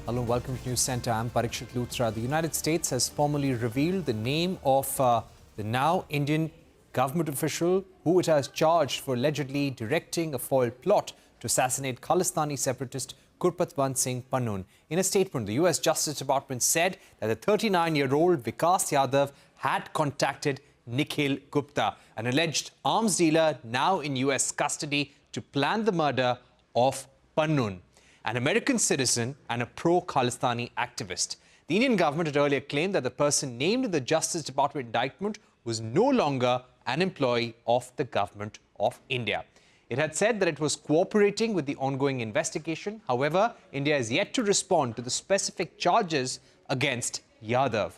Hello, welcome to Newscentre. I'm Parikshit Luthra. The United States has formally revealed the name of the now Indian government official who it has charged for allegedly directing a foiled plot to assassinate Khalistani separatist Gurpatwant Singh Pannun. In a statement, the U.S. Justice Department said that the 39-year-old Vikash Yadav had contacted Nikhil Gupta, an alleged arms dealer now in U.S. custody, to plan the murder of Pannun, an American citizen and a pro-Khalistani activist. The Indian government had earlier claimed that the person named in the Justice Department indictment was no longer an employee of the government of India. It had said that it was cooperating with the ongoing investigation. However, India is yet to respond to the specific charges against Yadav.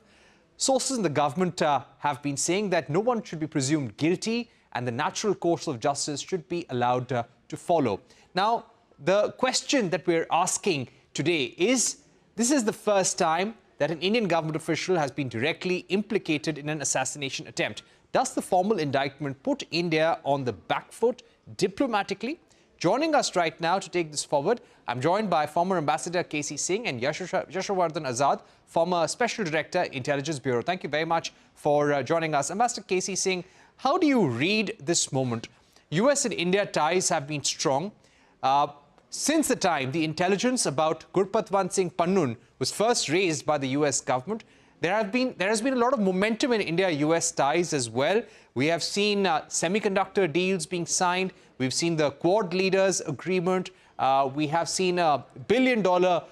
Sources in the government have been saying that no one should be presumed guilty and the natural course of justice should be allowed to follow. Now, the question that we're asking today is, this is the first time that an Indian government official has been directly implicated in an assassination attempt. Does the formal indictment put India on the back foot diplomatically? Joining us right now to take this forward, I'm joined by former Ambassador K.C. Singh and Yashovardhan Azad, former Special Director, Intelligence Bureau. Thank you very much for joining us. Ambassador K.C. Singh, how do you read this moment? US and India ties have been strong. Since the time the intelligence about Gurpatwant Singh Pannun was first raised by the US government, there has been a lot of momentum in India-US ties as well. We have seen semiconductor deals being signed. We've seen the Quad leaders agreement. We have seen a billion-dollar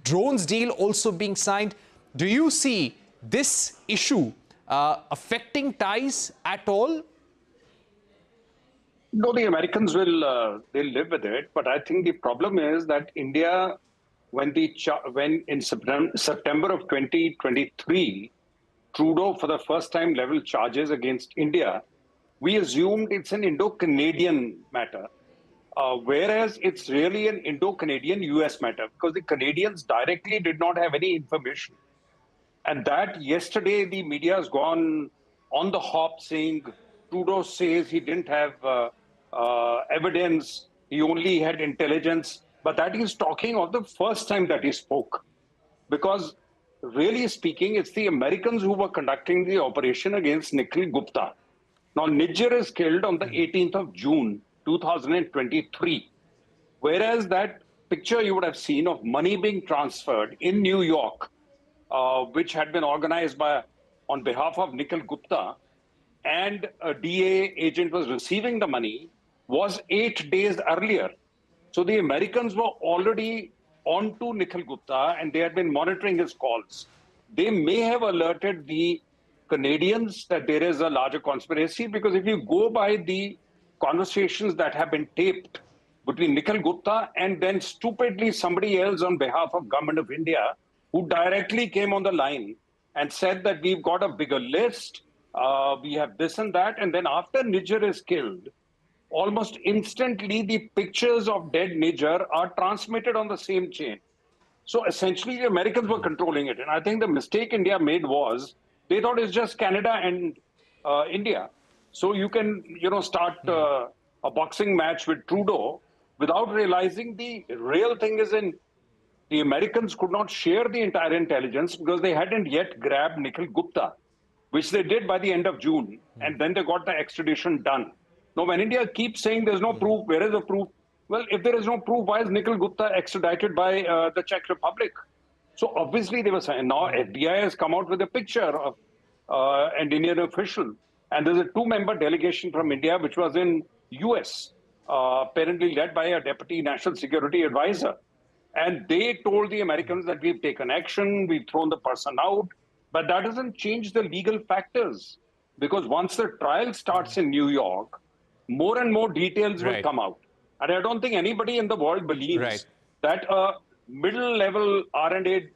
drones deal also being signed. Do you see this issue affecting ties at all? No, the Americans will they'll live with it. But I think the problem is that India, when in September of 2023, Trudeau for the first time leveled charges against India, we assumed it's an Indo-Canadian matter, whereas it's really an Indo-Canadian-US matter because the Canadians directly did not have any information. And that yesterday the media has gone on the hop saying Trudeau says he didn't have evidence, he only had intelligence, but that he's talking of the first time that he spoke. Because really speaking, it's the Americans who were conducting the operation against Nikhil Gupta. Now, Niger is killed on the 18th of June, 2023. Whereas that picture you would have seen of money being transferred in New York, which had been organized on behalf of Nikhil Gupta, and a DA agent was receiving the money, was 8 days earlier. So the Americans were already on to Nikhil Gupta and they had been monitoring his calls. They may have alerted the Canadians that there is a larger conspiracy, because if you go by the conversations that have been taped between Nikhil Gupta and then stupidly somebody else on behalf of Government of India, who directly came on the line and said that we've got a bigger list, we have this and that. And then after Niger is killed, almost instantly the pictures of dead Niger are transmitted on the same chain. So essentially the Americans were controlling it. And I think the mistake India made was they thought it's just Canada and India. So you can, start a boxing match with Trudeau without realizing the real thing is the Americans could not share the entire intelligence because they hadn't yet grabbed Nikhil Gupta, which they did by the end of June. And then they got the extradition done. Now, when India keeps saying there's no proof, where is the proof? Well, if there is no proof, why is Nikhil Gupta extradited by the Czech Republic? So obviously they were saying, now FBI has come out with a picture of an Indian official. And there's a 2-member delegation from India, which was in US, apparently led by a deputy national security advisor. And they told the Americans that we've taken action, we've thrown the person out. But that doesn't change the legal factors, because once the trial starts in New York, more and more details will come out. And I don't think anybody in the world believes that a middle-level R&A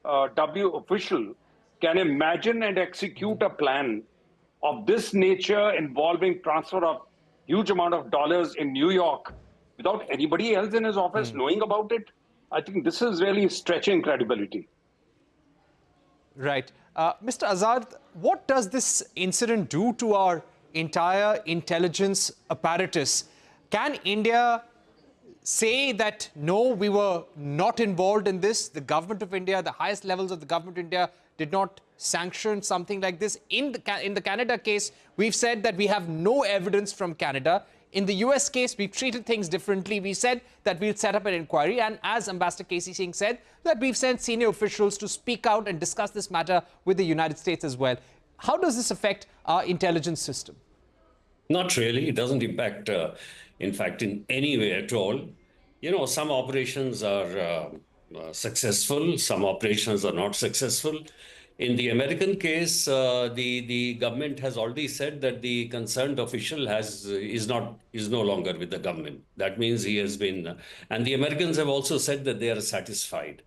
official can imagine and execute a plan of this nature involving transfer of huge amount of dollars in New York without anybody else in his office knowing about it. I think this is really stretching credibility. Right. Mr. Azad, what does this incident do to our entire intelligence apparatus? Can India say that, no, we were not involved in this? The government of India, the highest levels of the government of India did not sanction something like this. In the Canada case, we've said that we have no evidence from Canada. In the US case, we've treated things differently. We said that we'll set up an inquiry. And as Ambassador K.C. Singh said, that we've sent senior officials to speak out and discuss this matter with the United States as well. How does this affect our intelligence system? Not really. It doesn't impact, in fact, in any way at all. You know, some operations are successful, some operations are not successful. In the American case, the government has already said that the concerned official is no longer with the government. That means he has been, and the Americans have also said that they are satisfied.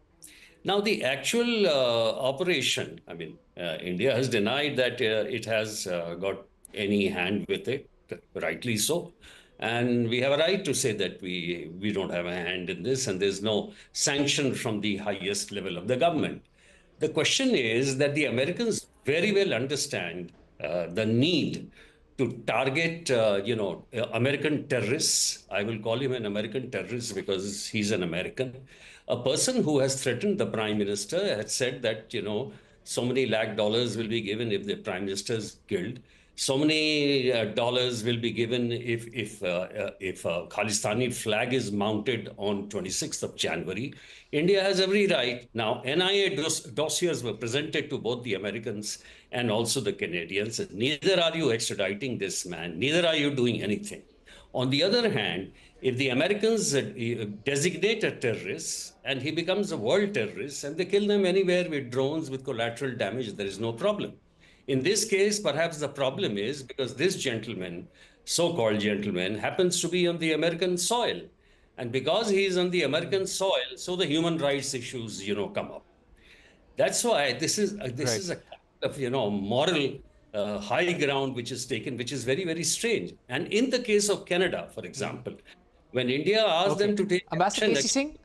Now, the actual operation, I mean, India has denied that it has got any hand with it, rightly so. And we have a right to say that we don't have a hand in this, and there's no sanction from the highest level of the government. The question is that the Americans very well understand the need to target, American terrorists. I will call him an American terrorist because he's an American. A person who has threatened the Prime Minister had said that, so many lakh dollars will be given if the Prime Minister is killed. So many dollars will be given if a Khalistani flag is mounted on 26th of January. India has every right. Now, NIA dossiers were presented to both the Americans and also the Canadians. Neither are you extraditing this man. Neither are you doing anything. On the other hand, if the Americans designate a terrorist and he becomes a world terrorist and they kill them anywhere with drones, with collateral damage, there is no problem. In this case, perhaps the problem is because this gentleman, so-called gentleman, happens to be on the American soil. And because he is on the American soil, so the human rights issues, come up. That's why this is a kind of, moral high ground which is taken, which is very, very strange. And in the case of Canada, for example, when India asked them to take Ambassador K.C. Singh?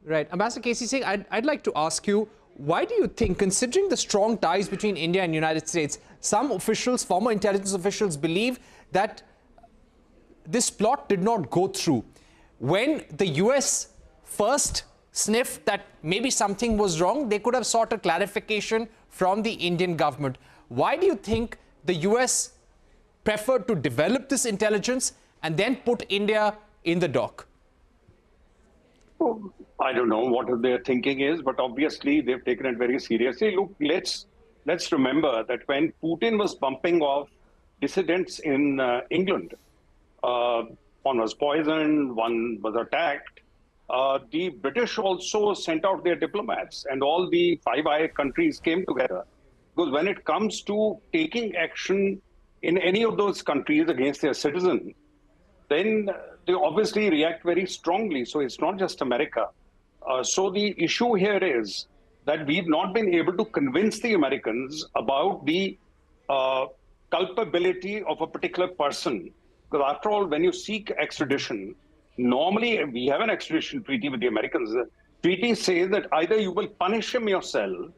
Right. Ambassador K.C. Singh, I'd like to ask you, why do you think, considering the strong ties between India and the United States, some officials, former intelligence officials, believe that this plot did not go through? When the US first sniffed that maybe something was wrong, they could have sought a clarification from the Indian government. Why do you think the US preferred to develop this intelligence and then put India in the dock? I don't know what their thinking is, but obviously they've taken it very seriously. Look, let's remember that when Putin was bumping off dissidents in England, one was poisoned, one was attacked. The British also sent out their diplomats, and all the Five Eyes countries came together. Because when it comes to taking action in any of those countries against their citizens, then they obviously react very strongly. So it's not just America. So the issue here is that we've not been able to convince the Americans about the culpability of a particular person. Because after all, when you seek extradition, normally we have an extradition treaty with the Americans. The treaty says that either you will punish him yourself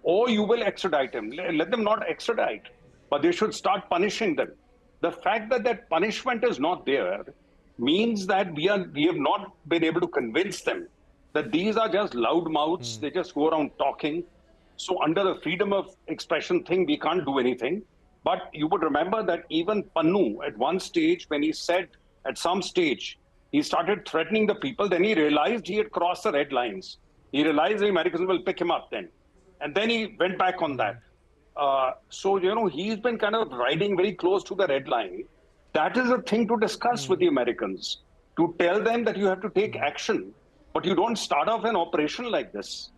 or you will extradite him. Let them not extradite, but they should start punishing them. The fact that that punishment is not there means that we have not been able to convince them that these are just loud mouths. They just go around talking. So under the freedom of expression thing, we can't do anything. But you would remember that even Pannu, at one stage, when he said, at some stage, he started threatening the people, then he realized he had crossed the red lines. He realized the Americans will pick him up then. And then he went back on that. So, he's been kind of riding very close to the red line. That is a thing to discuss with the Americans, to tell them that you have to take action, but you don't start off an operation like this,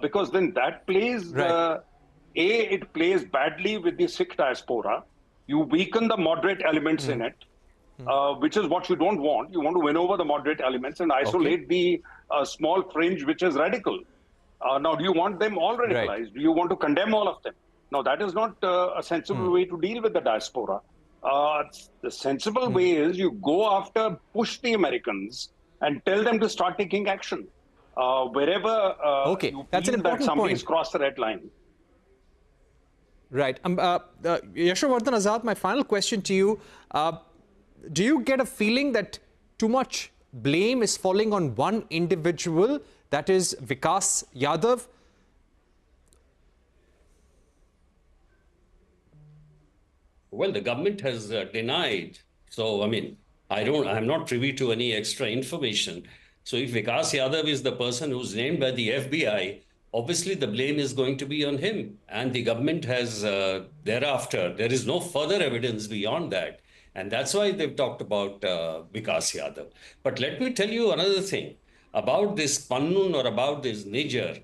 because then that plays, it plays badly with the Sikh diaspora. You weaken the moderate elements in it, which is what you don't want. You want to win over the moderate elements and isolate the small fringe, which is radical. Now, do you want them all radicalized? Do you want to condemn all of them? Now, that is not a sensible way to deal with the diaspora. The sensible way is you go after, push the Americans and tell them to start taking action wherever you feel that somebody's crossed the red line. Right. Yashovardhan, Azad, my final question to you. do you get a feeling that too much blame is falling on one individual, that is Vikash Yadav? Well, the government has denied. So, I mean, I'm not privy to any extra information. So if Vikas Yadav is the person who's named by the FBI, obviously the blame is going to be on him. And the government has thereafter, there is no further evidence beyond that. And that's why they've talked about Vikas Yadav. But let me tell you another thing about this Pannun or about this Niger.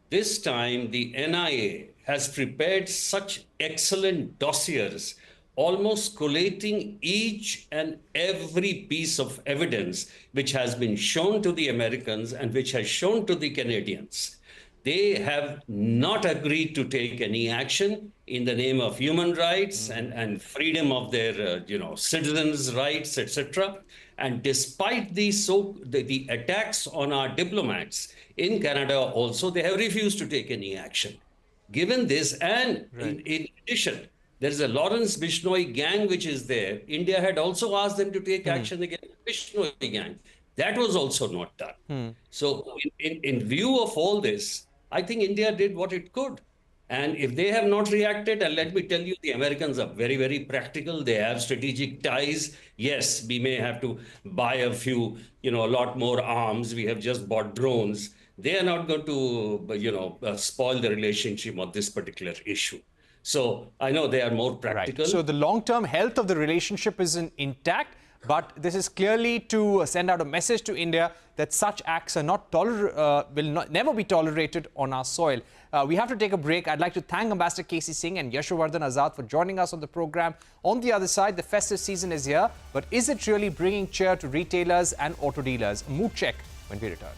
This time, the NIA has prepared such excellent dossiers, almost collating each and every piece of evidence which has been shown to the Americans and which has shown to the Canadians. They have not agreed to take any action in the name of human rights and freedom of their citizens' rights, etc. And despite the attacks on our diplomats in Canada also, they have refused to take any action. Given this, and in addition, there is a Lawrence Bishnoi gang which is there. India had also asked them to take action against the Bishnoi gang. That was also not done. So in view of all this, I think India did what it could. And if they have not reacted, and let me tell you, the Americans are very, very practical. They have strategic ties. Yes, we may have to buy a few, a lot more arms. We have just bought drones. They are not going to, spoil the relationship on this particular issue. So I know they are more practical. Right. So the long-term health of the relationship is intact, but this is clearly to send out a message to India that such acts are never be tolerated on our soil. We have to take a break. I'd like to thank Ambassador K.C. Singh and Yashovardhan Azad for joining us on the program. On the other side, the festive season is here, but is it really bringing cheer to retailers and auto dealers? A mood check when we return.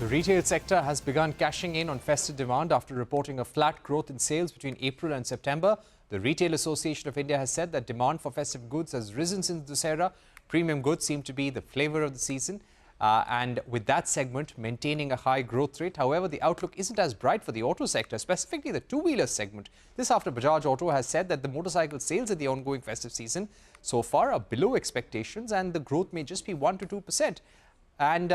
The retail sector has begun cashing in on festive demand after reporting a flat growth in sales between April and September. The Retail Association of India has said that demand for festive goods has risen since Dussehra. Premium goods seem to be the flavour of the season. And with that segment maintaining a high growth rate. However, the outlook isn't as bright for the auto sector, specifically the two-wheeler segment. This after Bajaj Auto has said that the motorcycle sales in the ongoing festive season so far are below expectations and the growth may just be 1 to 2%. And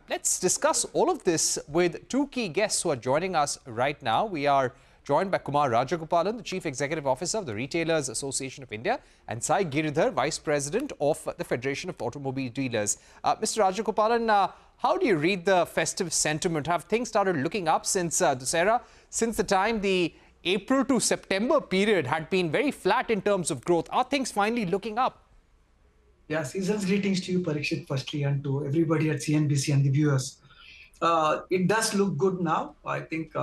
let's discuss all of this with two key guests who are joining us right now. We are joined by Kumar Rajagopalan, the Chief Executive Officer of the Retailers Association of India, and Sai Giridhar, Vice President of the Federation of Automobile Dealers. Mr. Rajagopalan, how do you read the festive sentiment? Have things started looking up since Dussehra? Since the time the April to September period had been very flat in terms of growth, are things finally looking up? Yeah, season's greetings to you, Parikshit, firstly, and to everybody at CNBC and the viewers. It does look good now. I think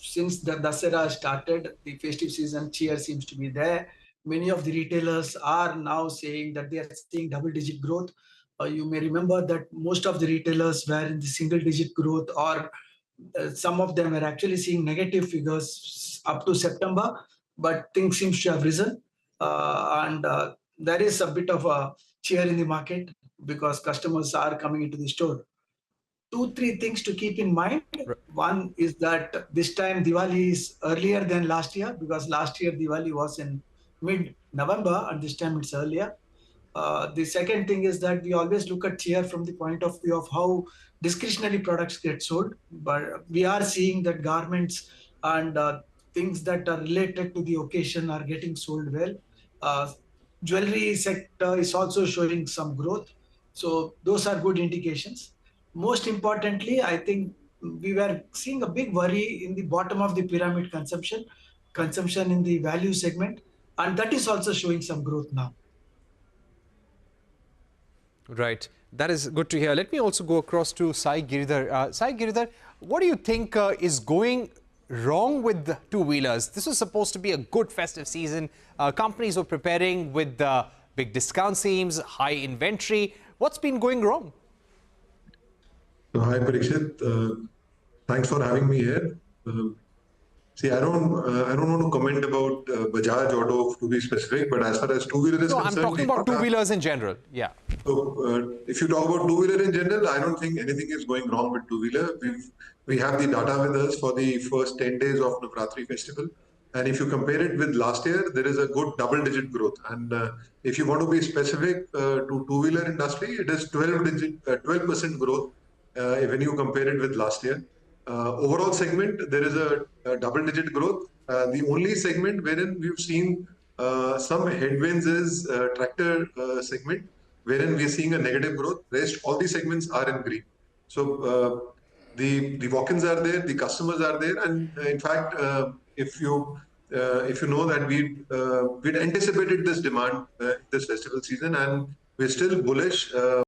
since the Dussehra started, the festive season cheer seems to be there. Many of the retailers are now saying that they are seeing double-digit growth. You may remember that most of the retailers were in the single-digit growth, or some of them are actually seeing negative figures up to September, but things seem to have risen. There is a bit of a cheer in the market because customers are coming into the store. 2-3 things to keep in mind. One is that this time Diwali is earlier than last year, because last year Diwali was in mid-November and this time it's earlier. The second thing is that we always look at cheer from the point of view of how discretionary products get sold, but we are seeing that garments and things that are related to the occasion are getting sold well. Jewelry sector is also showing some growth. So those are good indications. Most importantly, I think we were seeing a big worry in the bottom of the pyramid consumption in the value segment, and that is also showing some growth now. Right. That is good to hear. Let me also go across to Sai Giridhar. Sai Giridhar, what do you think is going wrong with the two-wheelers? This was supposed to be a good festive season. Companies were preparing with big discount schemes, high inventory. What's been going wrong? So, hi Parikshit, thanks for having me here. See, I don't want to comment about Bajaj Auto to be specific, but as far as two-wheeler is concerned, I'm talking about two-wheelers in general. Yeah. So, if you talk about two-wheeler in general, I don't think anything is going wrong with two-wheeler. We have the data with us for the first 10 days of Navratri festival, and if you compare it with last year, there is a good double-digit growth. And if you want to be specific to two-wheeler industry, it is 12% growth when you compare it with last year. Overall segment, there is a double-digit growth. The only segment wherein we've seen some headwinds is tractor segment, wherein we're seeing a negative growth. Rest, all the segments are in green. So the walk-ins are there, the customers are there, and in fact, if you know that we'd anticipated this demand this festival season, and we're still bullish.